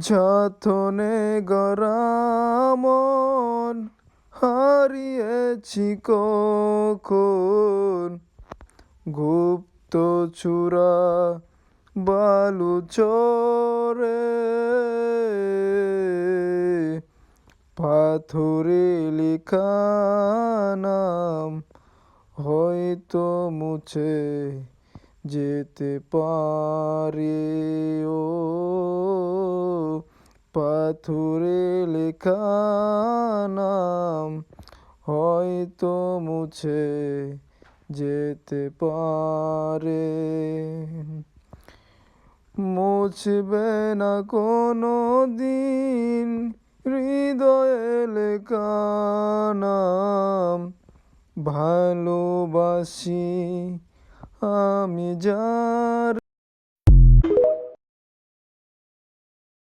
যতনে গড়া মন হারিয়েছি কখন, গুপ্ত চূড়া বালুচরে পাথরে লেখা নাম হয়তো মুছে যেতে পারে। ও পাথরে লেখা নাম হয়তো মুছে যেতে পারে। মুছবে না কোনো দিন হৃদয়ে লেখা নাম, ভালোবাসি আমি যার।